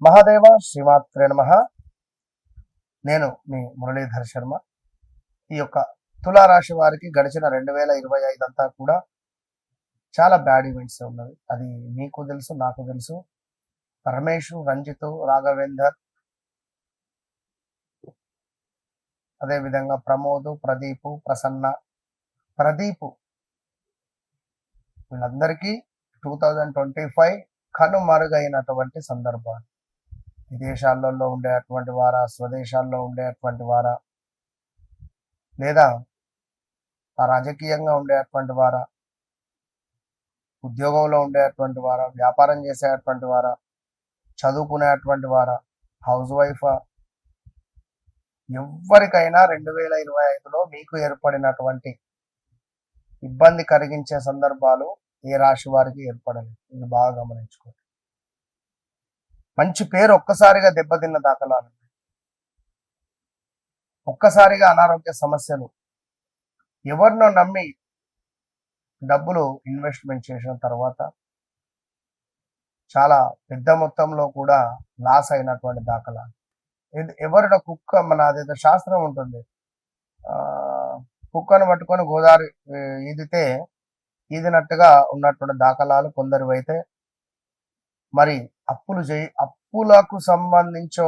మహాదేవ శ్రీమాత్రే నమః. నేను మీ మురళీధర్ శర్మ. ఈ యొక్క తులారాశి వారికి గడిచిన 2025 అంతా కూడా చాలా బ్యాడ్ ఈవెంట్స్ ఉన్నవి. అది మీకు తెలుసు, నాకు తెలుసు. రమేష్, రంజిత్, రాఘవేందర్, అదేవిధంగా ప్రమోద్, ప్రదీప్, ప్రసన్న, ప్రదీప్ వీళ్ళందరికీ 2025 కనుమరుగైనటువంటి సందర్భాలు. విదేశాలలో ఉండేటువంటి వారా, స్వదేశాల్లో ఉండేటువంటి వారా, లేదా రాజకీయంగా ఉండేటువంటి వారా, ఉద్యోగంలో ఉండేటువంటి వారా, వ్యాపారం చేసేటువంటి వారా, చదువుకునేటువంటి వారా, హౌస్ వైఫా, ఎవరికైనా 2025లో మీకు ఏర్పడినటువంటి ఇబ్బంది కలిగించే సందర్భాలు ఏ రాశి వారికి ఏర్పడలేదు. ఇది బాగా గమనించుకోండి. మంచి పేరు ఒక్కసారిగా దెబ్బతిన్న దాఖలాలు, ఒక్కసారిగా అనారోగ్య సమస్యలు, ఎవరినో నమ్మి డబ్బులు ఇన్వెస్ట్మెంట్ చేసిన తర్వాత చాలా పెద్ద మొత్తంలో కూడా లాస్ అయినటువంటి దాఖలాలు. ఎవరినో కుక్క, మన అదేదో శాస్త్రం ఉంటుంది, కుక్కను పట్టుకొని గోదావరి ఈదితే ఈదినట్టుగా ఉన్నటువంటి దాఖలాలు కొందరివైతే, మరి అప్పులకు సంబంధించో,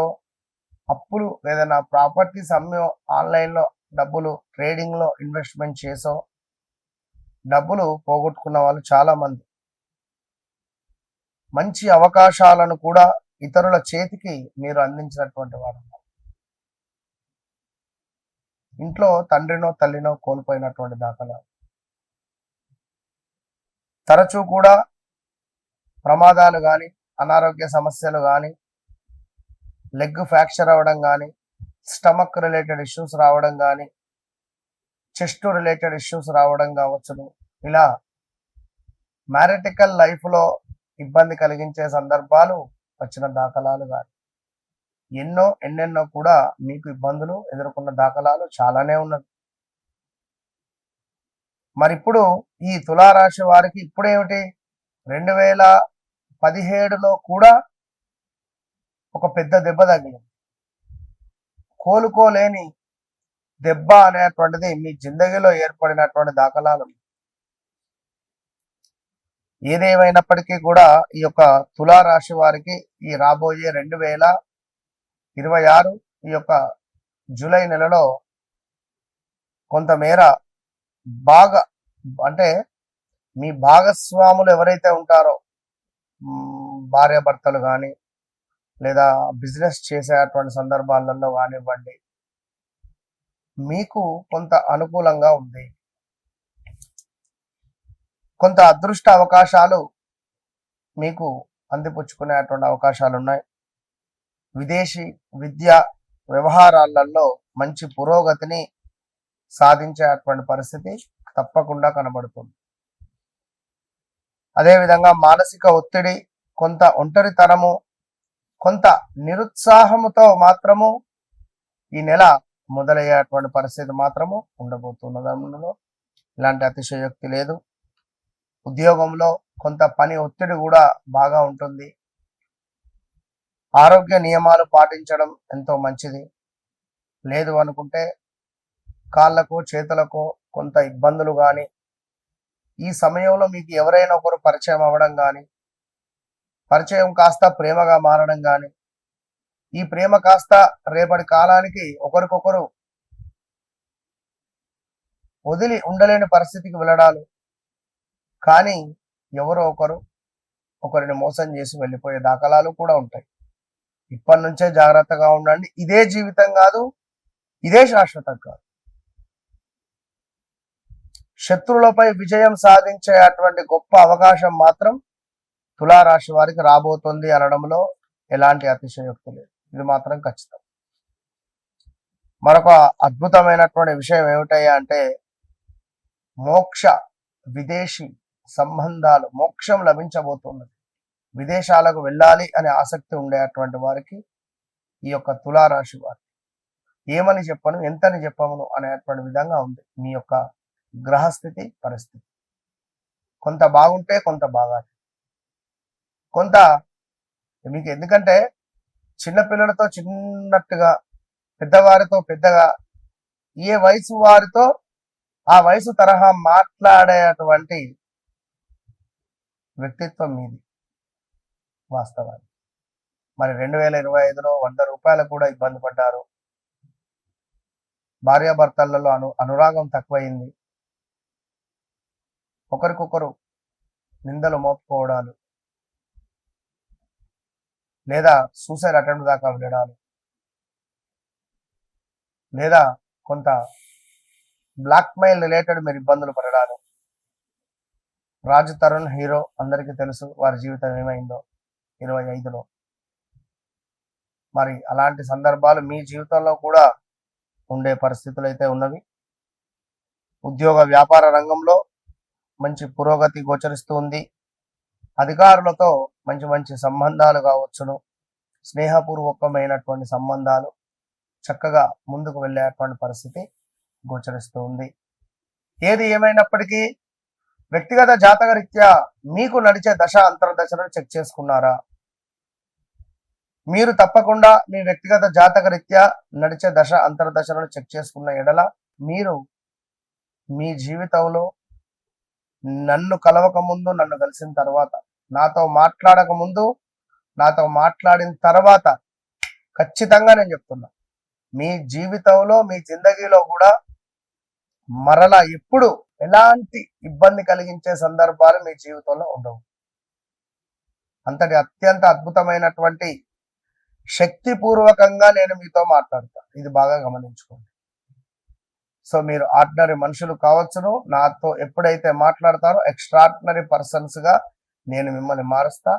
అప్పులు ఏదైనా ప్రాపర్టీస్ అమ్మో, ఆన్లైన్లో డబ్బులు ట్రేడింగ్లో ఇన్వెస్ట్మెంట్ చేసో డబ్బులు పోగొట్టుకున్న వాళ్ళు చాలా మంది. మంచి అవకాశాలను కూడా ఇతరుల చేతికి మీరు అందించినటువంటి వారు. ఇంట్లో తండ్రినో తల్లినో కోల్పోయినటువంటి దాఖలాలు. తరచూ కూడా ప్రమాదాలు కానీ, అనారోగ్య సమస్యలు కానీ, లెగ్ ఫ్రాక్చర్ అవ్వడం కానీ, స్టమక్ రిలేటెడ్ ఇష్యూస్ రావడం కానీ, చెస్ట్ రిలేటెడ్ ఇష్యూస్ రావడం కావచ్చును. ఇలా మ్యారిటికల్ లైఫ్లో ఇబ్బంది కలిగించే సందర్భాలు వచ్చిన దాఖలాలు కానీ, ఎన్నెన్నో కూడా మీకు ఇబ్బందులు ఎదుర్కొన్న దాఖలాలు చాలానే ఉన్నది. మరి ఇప్పుడు ఈ తులారాశి వారికి ఇప్పుడేమిటి, 2017లో కూడా ఒక పెద్ద దెబ్బ తగిలింది. కోలుకోలేని దెబ్బ అనేటువంటిది మీ జిందగీలో ఏర్పడినటువంటి దాఖలాలు. ఏదేమైనప్పటికీ కూడా ఈ యొక్క తులారాశి వారికి ఈ రాబోయే 2026 ఈ యొక్క జూలై నెలలో కొంతమేర బాగా, అంటే మీ భాగస్వాములు ఎవరైతే ఉంటారో, భార్యాభర్తలు కానీ, లేదా బిజినెస్ చేసేటువంటి సందర్భాలలో కానివ్వండి, మీకు కొంత అనుకూలంగా ఉంది. కొంత అదృష్ట అవకాశాలు మీకు అందిపుచ్చుకునేటువంటి అవకాశాలు ఉన్నాయి. విదేశీ విద్యా వ్యవహారాలలో మంచి పురోగతిని సాధించేటువంటి పరిస్థితి తప్పకుండా కనబడుతుంది. అదేవిధంగా మానసిక ఒత్తిడి, కొంత ఒంటరితనము, కొంత నిరుత్సాహముతో మాత్రము ఈ నెల మొదలయ్యేటువంటి పరిస్థితి మాత్రము ఉండబోతున్నది. అందులో ఇలాంటి అతిశయోక్తి లేదు. ఉద్యోగంలో కొంత పని ఒత్తిడి కూడా బాగా ఉంటుంది. ఆరోగ్య నియమాలు పాటించడం ఎంతో మంచిది. లేదు అనుకుంటే కాళ్ళకు చేతులకు కొంత ఇబ్బందులు కానీ, ఈ సమయంలో మీకు ఎవరైనా ఒకరు పరిచయం అవ్వడం కానీ, పరిచయం కాస్త ప్రేమగా మారడం కానీ, ఈ ప్రేమ కాస్త రేపటి కాలానికి ఒకరికొకరు వదిలి ఉండలేని పరిస్థితికి వెళ్ళడాలు, కానీ ఎవరో ఒకరిని మోసం చేసి వెళ్ళిపోయే దాఖలాలు కూడా ఉంటాయి. ఇప్పటి నుంచే జాగ్రత్తగా ఉండండి. ఇదే జీవితం కాదు, ఇదే శాశ్వతం కాదు. శత్రువులపై విజయం సాధించేటువంటి గొప్ప అవకాశం మాత్రం తులారాశి వారికి రాబోతుంది అనడంలో ఎలాంటి అతిశయోక్తి లేదు. ఇది మాత్రం ఖచ్చితం. మరొక అద్భుతమైనటువంటి విషయం ఏమిటయ్యా అంటే, మోక్ష విదేశీ సంబంధాలు, మోక్షం లభించబోతున్నది. విదేశాలకు వెళ్ళాలి అనే ఆసక్తి ఉండేటువంటి వారికి ఈ యొక్క తులారాశి వారికి ఏమని చెప్పను, ఎంతని చెప్పమును అనేటువంటి విధంగా ఉంది మీ యొక్క గ్రహస్థితి పరిస్థితి. కొంత బాగుంటే కొంత బాగా, కొంత మీకు, ఎందుకంటే చిన్నపిల్లలతో చిన్నట్టుగా, పెద్దవారితో పెద్దగా, ఏ వయసు వారితో ఆ వయసు తరహా మాట్లాడేటువంటి వ్యక్తిత్వం మీది వాస్తవాన్ని. మరి 2025లో 100 రూపాయలు కూడా ఇబ్బంది పడ్డారు. భార్యాభర్తలలో అనురాగం తక్కువైంది. ఒకరికొకరు నిందలు మోపుకోవడాలు, లేదా సూసైడ్ అటెంప్ట్ దాకా వెళ్ళడాలు, లేదా కొంత బ్లాక్మెయిల్ రిలేటెడ్ మీరు ఇబ్బందులు పడడాలు. రాజ్ తరుణ్ హీరో, అందరికీ తెలుసు వారి జీవితం ఏమైందో 25లో. మరి అలాంటి సందర్భాలు మీ జీవితంలో కూడా ఉండే పరిస్థితులు అయితే ఉన్నవి. ఉద్యోగ వ్యాపార రంగంలో మంచి పురోగతి గోచరిస్తూ ఉంది. అధికారులతో మంచి మంచి సంబంధాలు కావచ్చును, స్నేహపూర్వకమైనటువంటి సంబంధాలు చక్కగా ముందుకు వెళ్ళేటువంటి పరిస్థితి గోచరిస్తూ ఉంది. ఏది ఏమైనప్పటికీ వ్యక్తిగత జాతక రీత్యా మీకు నడిచే దశ అంతర్దశలను చెక్ చేసుకున్నారా? మీరు తప్పకుండా మీ వ్యక్తిగత జాతక రీత్యా నడిచే దశ అంతర్దశలను చెక్ చేసుకున్న ఎడల మీరు మీ జీవితంలో నన్ను కలవక ముందు, నన్ను కలిసిన తర్వాత, నాతో మాట్లాడక ముందు, నాతో మాట్లాడిన తర్వాత ఖచ్చితంగా నేను చెప్తున్నా, మీ జీవితంలో మీ జిందగీలో కూడా మరలా ఎప్పుడు ఎలాంటి ఇబ్బంది కలిగించే సందర్భాలు మీ జీవితంలో ఉండవు. అంతటి అత్యంత అద్భుతమైనటువంటి శక్తిపూర్వకంగా నేను మీతో మాట్లాడతా. ఇది బాగా గమనించుకోండి. సో మీరు ఆర్డినరీ మనుషులు కావచ్చును, నాతో ఎప్పుడైతే మాట్లాడతారో ఎక్స్ట్రాడినరీ పర్సన్స్ గా నేను మిమ్మల్ని మారుస్తా.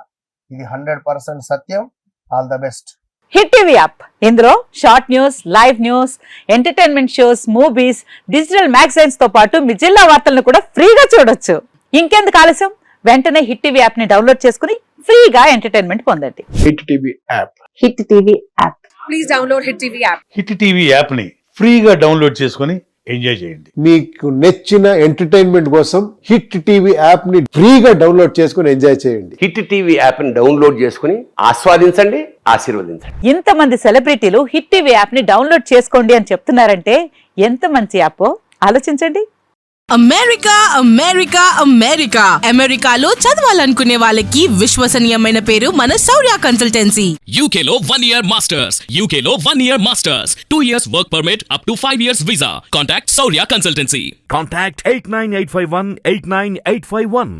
ఇది 100% సత్యం. All the best. Hit TV app, ఇందులో short news, live news, entertainment shows, movies, digital magazines తో పాటు మీ జిల్లా వార్తలను కూడా ఫ్రీగా చూడొచ్చు. ఇంకెందుకు ఆలస్యం, వెంటనే హిట్ టీవీ యాప్ ని డౌన్లోడ్ చేసుకుని ఫ్రీగా ఎంటర్టైన్మెంట్ పొందండి. Hit TV app. Hit TV app. Please download hit TV app. Hit TV app ని ఫ్రీగా డౌన్లోడ్ చేసుకొని ఎంజాయ్ చేయండి. మీకు నచ్చిన ఎంటర్టైన్మెంట్ కోసం హిట్ టీవీ యాప్ ని ఫ్రీగా డౌన్లోడ్ చేసుకొని ఎంజాయ్ చేయండి. హిట్ టీవీ యాప్ ని డౌన్లోడ్ చేసుకుని ఆస్వాదించండి, ఆశీర్వదించండి. ఇంతమంది సెలబ్రిటీలు హిట్ టీవీ యాప్ ని డౌన్లోడ్ చేసుకోండి అని చెప్తున్నారంటే ఎంత మంచి యాప్ ఆలోచించండి. అమెరికా అమెరికా అమెరికా అమెరికాలో చదవాలనుకునే వాళ్ళకి విశ్వసనీయమైన పేరు మన శౌర్య కన్సల్టెన్సీ. UK లో 1 year masters. UK లో 1 year masters. 2 years work permit up to 5 years visa. Contact Saurya Consultancy. Contact 89851 89851.